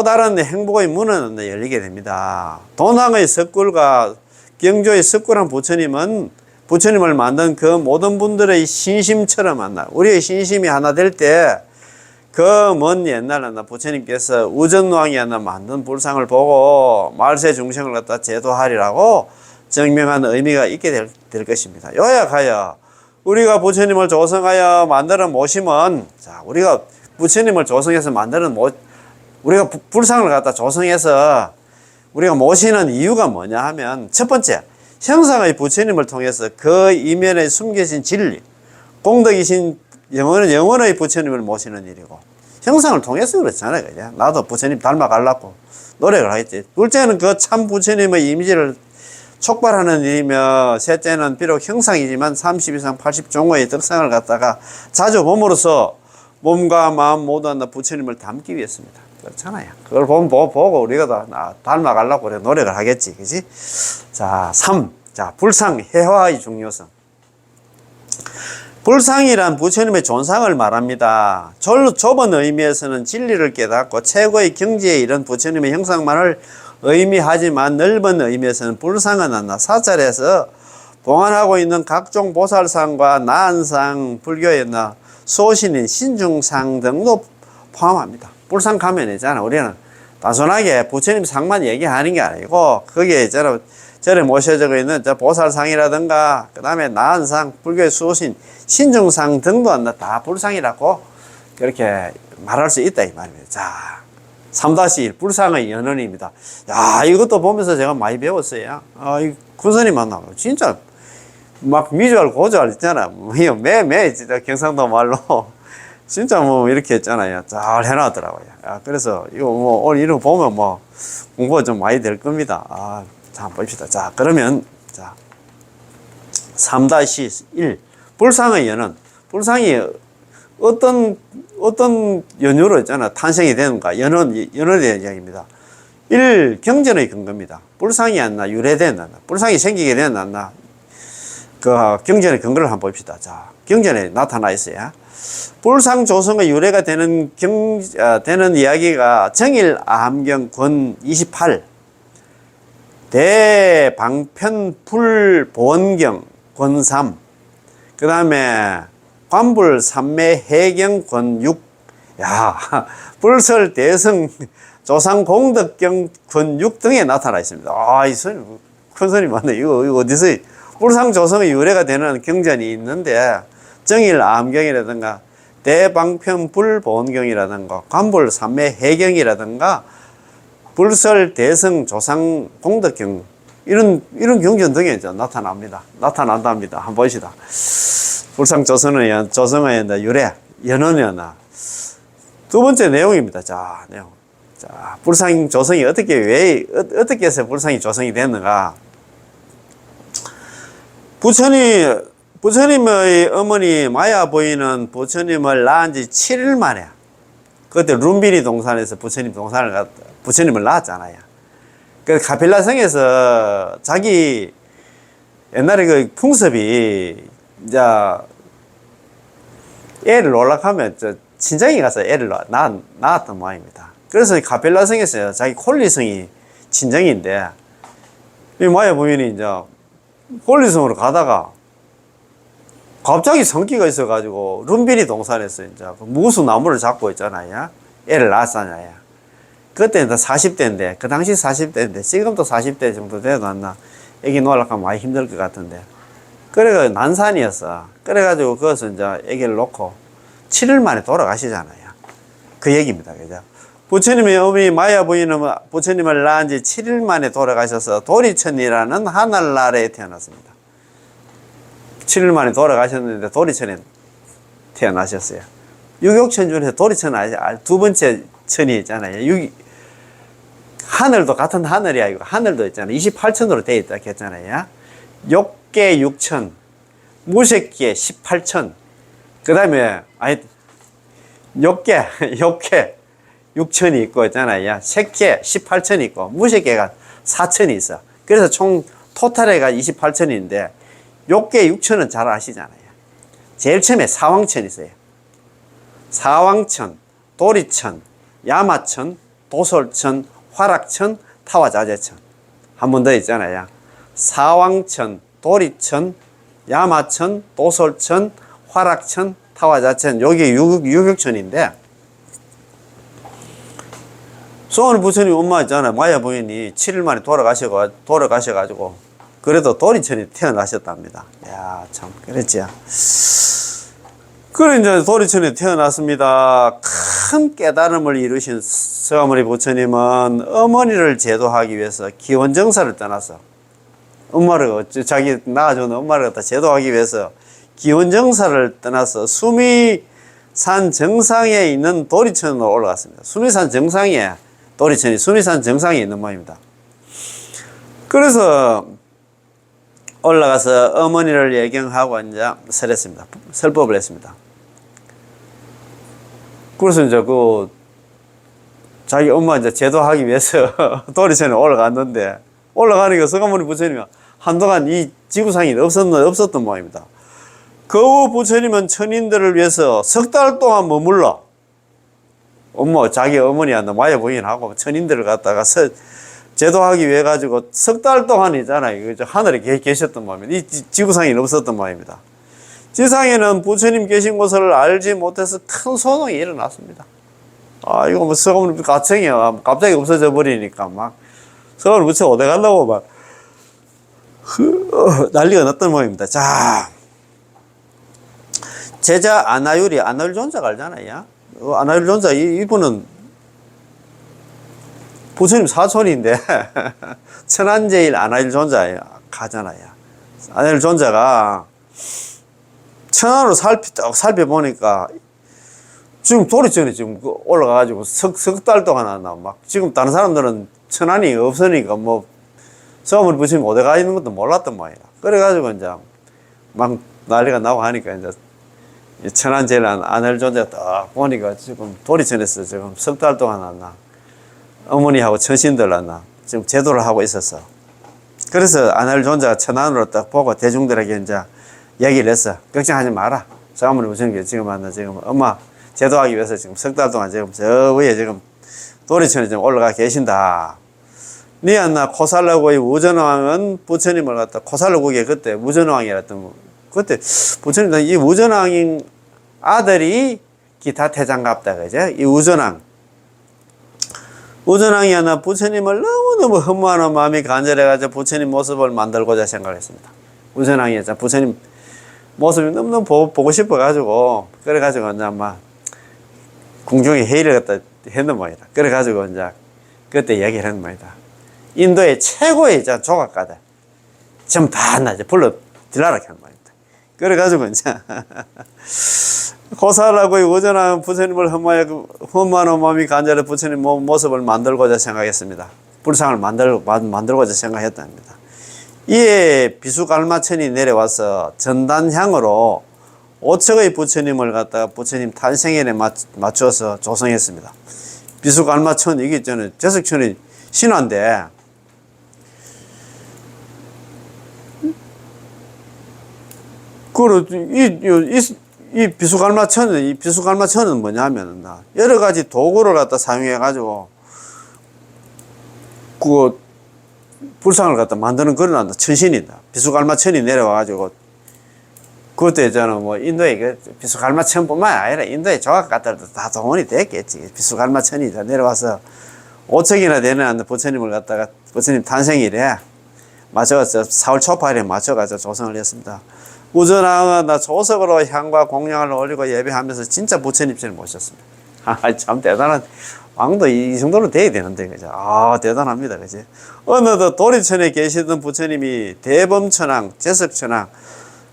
다른 행복의 문은 열리게 됩니다. 돈왕의 석굴과 경조의 석굴한 부처님은 부처님을 만든 그 모든 분들의 신심처럼 만나 우리의 신심이 하나 될 때 그 먼 옛날에 부처님께서 우전왕이 하나 만든 불상을 보고 말세 중생을 갖다 제도하리라고 증명한 의미가 있게 될 것입니다. 요약하여 우리가 부처님을 조성하여 만들어 모시면 자 우리가 부처님을 조성해서 만드는 우리가 불상을 갖다 조성해서 우리가 모시는 이유가 뭐냐 하면 첫 번째 형상의 부처님을 통해서 그 이면에 숨겨진 진리 공덕이신 영원의 부처님을 모시는 일이고 형상을 통해서 그렇잖아요. 그죠? 나도 부처님 닮아가려고 노력을 하겠지. 둘째는 그 참 부처님의 이미지를 촉발하는 일이며 셋째는 비록 형상이지만 30 이상 80 종호의 덕상을 갖다가 자주 봄으로써 몸과 마음 모두 하나 부처님을 담기 위해서입니다. 그렇잖아요. 그걸 보고 우리가 다 닮아가려고 그래 노력을 하겠지. 그지? 자, 3. 자, 불상, 해화의 중요성. 불상이란 부처님의 존상을 말합니다. 좁은 의미에서는 진리를 깨닫고 최고의 경지에 이른 부처님의 형상만을 의미하지만 넓은 의미에서는 불상은 하나 사찰에서 봉안하고 있는 각종 보살상과 나한상, 불교의 소신인 신중상 등도 포함합니다. 불상 가면 있잖아. 우리는 단순하게 부처님 상만 얘기하는 게 아니고 거기에 절에 모셔져 있는 보살상이라든가 그 다음에 나한상, 불교의 수호신, 신중상 등도 다 불상이라고 그렇게 말할 수 있다 이 말입니다. 자, 3-1 불상의 연언입니다. 야, 이것도 보면서 제가 많이 배웠어요. 이 군선님 만나면 진짜 막 미주알 고주알 있잖아. 매 진짜 경상도 말로 진짜 뭐 이렇게 했잖아요. 잘 해놨더라고요. 그래서 이거 오늘 이런 거 보면 공부가 좀 많이 될 겁니다. 자, 한번 봅시다. 자, 그러면, 자, 3-1. 불상의 연은, 불상이 어떤 연유로 있잖아. 탄생이 되는가. 연원에 대한 이야기입니다. 1. 경전의 근거입니다. 불상이 안 유래된다. 불상이 생기게 된다. 그 경전의 근거를 한번 봅시다. 자, 경전에 나타나 있어요. 불상 조성의 유래가 되는 이야기가 정일 암경 권 28. 대방편불보원경 권3 그 다음에 관불 삼매해경 권6 야 불설 대성 조상공덕경 권6 등에 나타나 있습니다. 이 큰 소리 맞네. 이거 어디서 불상 조성의 유래가 되는 경전이 있는데 정일 암경이라든가 대방편불보원경이라든가 관불 삼매해경이라든가 불설 대성 조상 공덕경 이런 경전 등에 나타난답니다. 한번 보시다. 불상 조성의 유래 연언이나 두 번째 내용입니다. 자, 내용. 자, 불상 조성이 어떻게 해서 불상이 조성이 됐는가? 부처님의 어머니 마야 부인은 부처님을 낳은 지 7일 만에 그때 룸비니 동산에서 부처님을 낳았잖아요. 그 카필라성에서 자기 옛날에 그 풍습이 이제 애를 놀락하면 친정에 가서 애를 낳았던 모양입니다. 그래서 카필라성에서 자기 콜리성이 친정인데 이 마야 부인이 이제 콜리성으로 가다가 갑자기 성기가 있어가지고 룸비니 동산에서 이제 무수 나무를 잡고 있잖아요. 애를 낳았잖아요. 그때는 40대인데, 그 당시 40대인데, 지금도 40대 정도 돼도 애기 놀락하면 많이 힘들 것 같은데. 그래가 난산이었어. 그래가지고 거기서 이제 애기를 놓고 7일 만에 돌아가시잖아요. 그 얘기입니다. 그죠? 부처님의 어머니 마야 부인은 부처님을 낳은 지 7일 만에 돌아가셔서 도리천이라는 하늘나라에 태어났습니다. 7일 만에 돌아가셨는데 도리천에 태어나셨어요. 육욕천 중에서 도리천은 두 번째 천이 있잖아요. 하늘도 같은 하늘이 아니고 하늘도 있잖아요. 28천으로 되어 있다 했잖아요. 욕계 6천, 무색계 18천, 그 다음에 욕계 6천이 있고 있잖아요. 색계 18천이 있고 무색계가 4천이 있어. 그래서 총 토탈해가 28천인데 욕계 6천은 잘 아시잖아요. 제일 처음에 사왕천이 있어요. 사왕천, 도리천, 야마천, 도솔천, 화락천, 타화자재천. 한 번 더 있잖아요. 사왕천, 도리천, 야마천, 도솔천, 화락천, 타화자천. 여기 유격천인데, 소원 부처님 엄마 있잖아요. 마야 부인이 7일 만에 돌아가셔가지고, 그래도 도리천이 태어나셨답니다. 야, 참, 그랬지. 그래, 이제 도리천에 태어났습니다. 큰 깨달음을 이루신 서가모니 부처님은 어머니를 제도하기 위해서 기원정사를 떠나서, 엄마를, 자기 낳아준 엄마를 갖다 제도하기 위해서 기원정사를 떠나서 수미산 정상에 있는 도리천으로 올라갔습니다. 수미산 정상에, 도리천이 수미산 정상에 있는 모양입니다. 그래서 올라가서 어머니를 예경하고 이제 설했습니다. 설법을 했습니다. 그래서 이제 자기 엄마 이제 제도하기 위해서 도리천에 올라갔는데, 올라가니까 서가모니 부처님이 한동안 이 지구상에 없었던 모양입니다. 그 부처님은 천인들을 위해서 석 달 동안 머물러, 자기 어머니한테 마야 부인하고 천인들을 갖다가 제도하기 위해 가지고 석 달 동안이잖아요. 하늘에 계셨던 모양입니다. 이 지구상에 없었던 모양입니다. 지상에는 부처님 계신 곳을 알지 못해서 큰 소동이 일어났습니다. 아, 이거 뭐 서가모니 가청이야. 갑자기 없어져 버리니까 막 서가모니 부처 어디 가려고 막 난리가 났던 모양입니다. 자, 제자 아나율 존자가 알잖아요. 아나율 존자, 이분은 부처님 사촌인데 천안제일 아나율 존자 가잖아요. 아나율 존자가 천안으로 살펴보니까 지금 도리천에 지금 올라가가지고 석 달 동안 하나 막 지금 다른 사람들은 천안이 없으니까 뭐 서가모니 부처님 어디 가 있는 것도 몰랐단 말이야. 그래가지고 이제 막 난리가 나고 하니까 이제 천안제일 아나율 존자가 딱 보니까 지금 도리천에서 지금 석 달 동안 하나 어머니하고 천신들 하나 지금 제도를 하고 있었어. 그래서 아나율 존자가 천안으로 딱 보고 대중들에게 이제 얘기를 했어. 걱정하지 마라. 서가모니 부처님께 지금 엄마 제도하기 위해서 지금 석 달 동안 지금 저 위에 지금 도리천에 지금 올라가 계신다. 니 안나 코살라고의 우전왕은 부처님을 갖다 코살라국에 그때 우전왕이랬던 그때 부처님 이 우전왕인 아들이 기타 태장갑다 그죠? 이 우전왕이 하나 부처님을 너무너무 흠모하는 마음이 간절해가지고 부처님 모습을 만들고자 생각했습니다. 우전왕이 부처님 모습이 너무너무 보고 싶어가지고 그래가지고 이제 아마 궁중에 회의를 갖다 했는 모양이다. 그래가지고 이제 그때 얘기를 했는 모양이다. 인도의 최고의 조각가들 지금 다 이제 불러 들라라 하는 모양이다. 그래가지고 이제 고사라고의 우전한 부처님을 흠모하는 마음이 간절해 부처님 모습을 만들고자 생각했습니다. 불상을 만들고자 생각했답니다. 이에 비수갈마천이 내려와서 전단향으로 5척의 부처님을 갖다가 부처님 탄생일에 맞춰서 조성했습니다. 비수갈마천 이게 있잖아요. 제석천이 신화인데 이 비수갈마천은 뭐냐면은 여러 가지 도구를 갖다 사용해 가지고 그 불상을 갖다 만드는 그런 천신이다. 비수갈마천이 내려와 가지고 그것도 있잖아. 뭐 인도에 그 비수갈마천뿐만 아니라 인도의 조각가들도 다 동원이 됐겠지. 비수갈마천이 내려와서 5척이나 되는 부처님을 갖다가 부처님 탄생일에 맞춰서 4월 초파일에 맞춰가지고 조성을 했습니다. 우전왕은 조석으로 향과 공양을 올리고 예배하면서 진짜 부처님처럼 모셨습니다. 참 대단한 왕도 이 정도로 돼야 되는데, 그죠? 대단합니다, 그지? 어느덧 도리천에 계시던 부처님이 대범천왕, 제석천왕,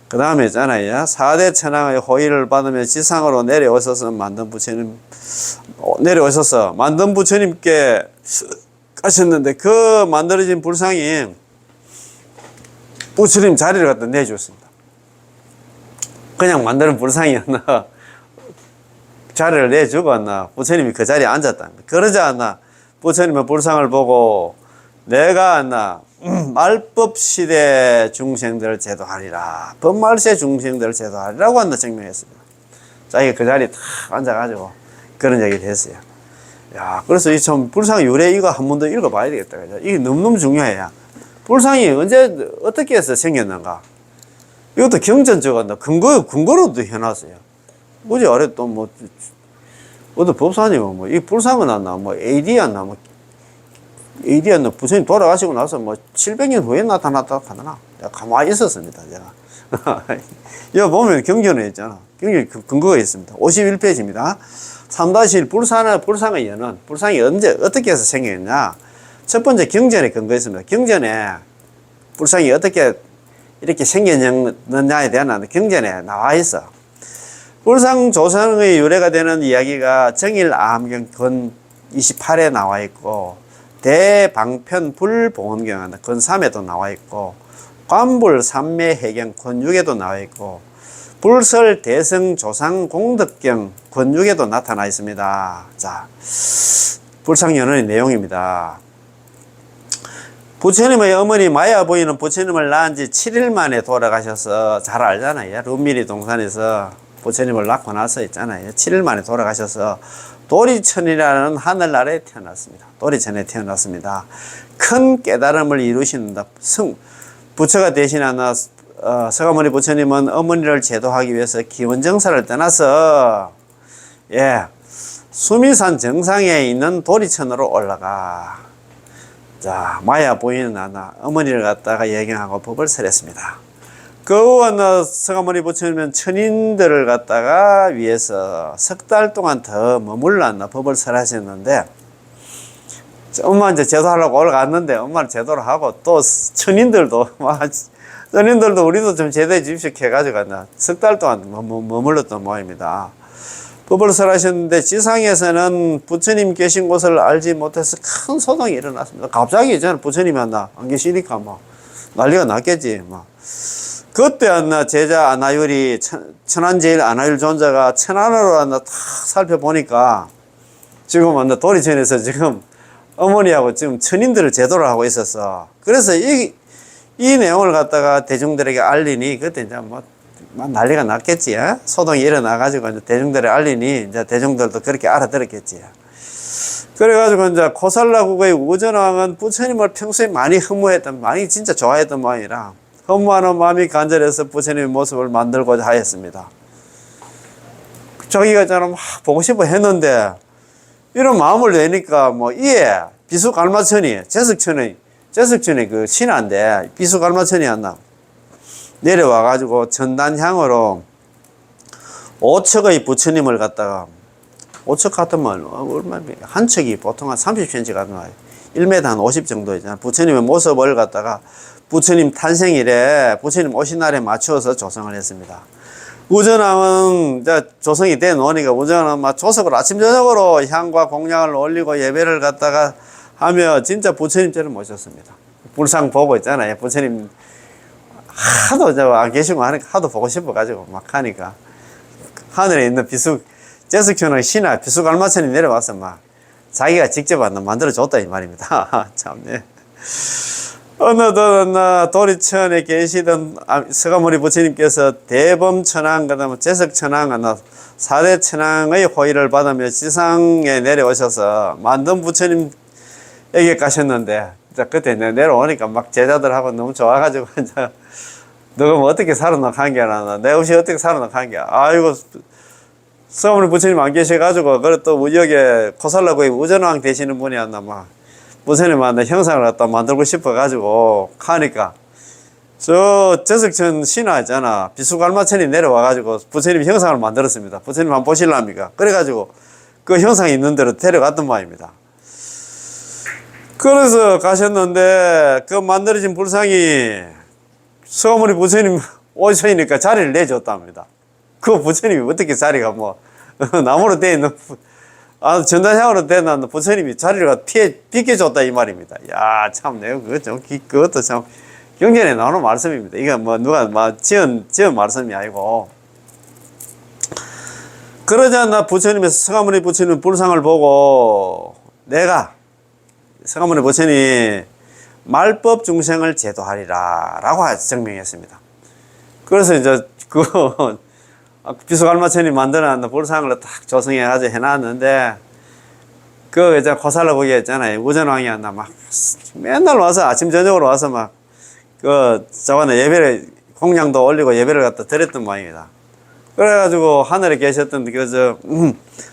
그 다음에 있잖아요. 4대 천왕의 호의를 받으며 지상으로 내려오셔서 만든 부처님께 가셨는데, 그 만들어진 불상이 부처님 자리를 갖다 내줬습니다. 그냥 만드는 불상이었나, 자리를 내주고 왔나, 부처님이 그 자리에 앉았다. 그러지 않나, 부처님의 불상을 보고, 내가 말법 시대 중생들을 제도하리라. 법말세 중생들을 제도하리라고 한다 증명했습니다. 자기가 그 자리에 탁 앉아가지고 그런 얘기를 했어요. 야, 그래서 이 참 불상 유래 이거 한 번 더 읽어봐야 되겠다. 그죠? 이게 너무너무 중요해요. 불상이 언제 어떻게 해서 생겼는가? 이것도 경전적으로 근거로도 해놨어요. 어제 아래 또 뭐 어디 법사님 뭐 이 불상은 왔나 뭐 AD 왔나 뭐 AD 왔나 부처님 돌아가시고 나서 뭐 700년 후에 나타났다 하더나. 내가 가만히 있었습니다. 제가 여기 보면 경전에 있잖아. 경전 근거가 있습니다. 51페이지입니다. 3-1 불상의 연원. 불상이 언제 어떻게 해서 생겼냐? 첫 번째 경전에 근거 있습니다. 경전에 불상이 어떻게 이렇게 생겼느냐에 대한 경전에 나와 있어. 불상 조상의 유래가 되는 이야기가 정일암경 건 28에 나와 있고, 대방편 불보험경 건 3에도 나와 있고, 관불 삼매해경 건 6에도 나와 있고, 불설 대성 조상 공덕경 건 6에도 나타나 있습니다. 자, 불상연원의 내용입니다. 부처님의 어머니 마야 부인은 부처님을 낳은 지 7일 만에 돌아가셔서, 잘 알잖아요. 룸미리 동산에서 부처님을 낳고 나서 있잖아요. 7일 만에 돌아가셔서 도리천이라는 하늘나라에 태어났습니다. 도리천에 태어났습니다. 큰 깨달음을 이루시는다. 부처가 대신하는 서가모니 부처님은 어머니를 제도하기 위해서 기원정사를 떠나서 수미산 정상에 있는 도리천으로 올라가. 자, 마야 부인은 어머니를 갖다가 예경하고 법을 설했습니다. 그 후에 서가모니 부처님은 천인들을 갖다가 위해서 석 달 동안 더 머물러 법을 설하셨는데, 엄마 이제 제도하려고 올라갔는데 엄마는 제도를 하고 또 천인들도 우리도 좀 제도해 주십시오 해가지고 석 달 동안 머물렀던 모양입니다. 법을 설하셨는데 지상에서는 부처님 계신 곳을 알지 못해서 큰 소동이 일어났습니다. 갑자기 이제는 부처님이 안 계시니까 뭐 난리가 났겠지. 뭐. 그때 제자 아나율이 천안제일 아나율 존자가 천안으로 탁 살펴보니까 지금 도리천에서 지금 어머니하고 지금 천인들을 제도를 하고 있었어. 그래서 이 내용을 갖다가 대중들에게 알리니 그때 이제 뭐 난리가 났겠지. 소동이 일어나가지고 이제 대중들에 알리니 이제 대중들도 그렇게 알아들었겠지. 그래가지고 이제 코살라국의 우전왕은 부처님을 평소에 많이 많이 진짜 좋아했던 모양이라 허무하는 마음이 간절해서 부처님의 모습을 만들고자 하였습니다. 자기가 저는 막 보고 싶어 했는데 이런 마음을 내니까 뭐 이에 비수갈마천이 제석천의 그 신하인데 비수갈마천이 왔나 내려와가지고 전단향으로 5척의 부처님을 갖다가 5척 같으면 얼마 한 척이 보통 한 30cm 같은 거예요. 1m 한 50 정도 있잖아. 부처님의 모습을 갖다가 부처님 탄생일에 부처님 오신 날에 맞추어서 조성을 했습니다. 우전왕은 이제 조성이 돼 놓으니까 우전왕은 막 조석을 아침 저녁으로 향과 공양을 올리고 예배를 갖다가 하며 진짜 부처님처럼 모셨습니다. 불상 보고 있잖아요. 부처님 하도 안 계시고 하니까 하도 보고 싶어가지고 막 하니까 하늘에 있는 제석천의 신하 비수갈마천이 내려와서 막 자기가 직접 만들어줬다 이 말입니다. 참네. 어느 도리천에 계시던 서가모니 부처님께서 대범천왕, 그 다음에 제석천왕, 4대 천왕의 호의를 받으며 지상에 내려오셔서 만든 부처님에게 가셨는데, 그때 내려오니까 막 제자들하고 너무 좋아가지고, 너가 뭐 어떻게 살아나가 한 게 아니라, 내 없이 어떻게 살아나가 한 게, 아이고, 서가모니 부처님 안 계셔가지고, 그래 또 여기에 코살라고의 우전왕 되시는 분이 막, 부처님한테 형상을 갖다 만들고 싶어가지고 하니까 저 제석천 신하 있잖아. 비수갈마천이 내려와가지고 부처님 형상을 만들었습니다. 부처님 한번 보실랍니까? 그래가지고 그 형상이 있는 대로 데려갔던 모양입니다. 그래서 가셨는데 그 만들어진 불상이 서가모니 부처님 오시니까 자리를 내줬답니다. 그 부처님이 어떻게 자리가 뭐 나무로 되어 있는 전단향으로 된 부처님이 자리를 비켜줬다 이 말입니다. 야, 참네. 그것도 참 경전에 나오는 말씀입니다. 이거 뭐 누가 지은 말씀이 아니고. 그러지 않나 부처님의 서가모니 부처님 불상을 보고 내가 서가모니 부처님 말법 중생을 제도하리라 라고 증명했습니다. 그래서 이제 그 비수갈마천이 만들어놨는 불상을 딱 조성해가지고 해놨는데 그 이제 고살로 보기 했잖아요. 우전왕이었나 막 맨날 와서 아침 저녁으로 와서 막 그 저번에 예배를 공양도 올리고 예배를 갖다 드렸던 모양입니다. 그래가지고 하늘에 계셨던 그저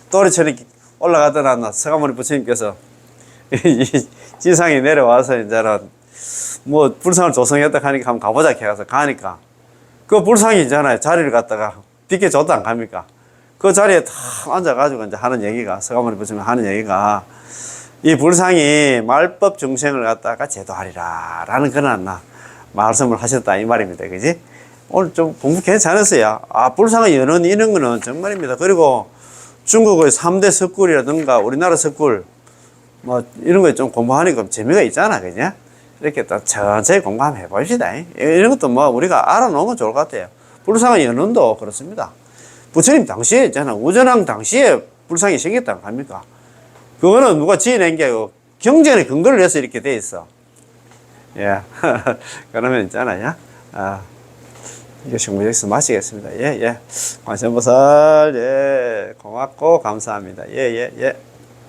도리천이 올라가더나 서가모니 부처님께서 이 지상에 내려와서 이제는 뭐 불상을 조성했다 하니까 한번 가보자 해서 가니까 그 불상이 있잖아요. 자리를 갖다가 비켜줬다 안 갑니까? 그 자리에 탁 앉아가지고 이제 하는 얘기가 서가모니 부처님 하는 얘기가 이 불상이 말법 중생을 갖다가 제도하리라 라는 그런 말씀을 하셨다 이 말입니다. 그지? 오늘 좀 공부 괜찮았어요. 아, 불상의 연원이 있는 거는 정말입니다. 그리고 중국의 3대 석굴이라든가 우리나라 석굴 뭐 이런 거에 좀 공부하니까 재미가 있잖아. 그죠? 이렇게 또 천천히 공부 한번 해봅시다. 이런 것도 뭐 우리가 알아놓으면 좋을 것 같아요. 불상의 연원도 그렇습니다. 부처님 당시에 있잖아. 우전왕 당시에 불상이 생겼다는 거 아닙니까? 그거는 누가 지어낸 게 아니고 경전에 근거를 해서 이렇게 돼 있어. 예. 그러면 있잖아요. 아, 이게 식물여기서 마치겠습니다. 예, 예. 관세음보살, 예. 고맙고 감사합니다. 예, 예, 예.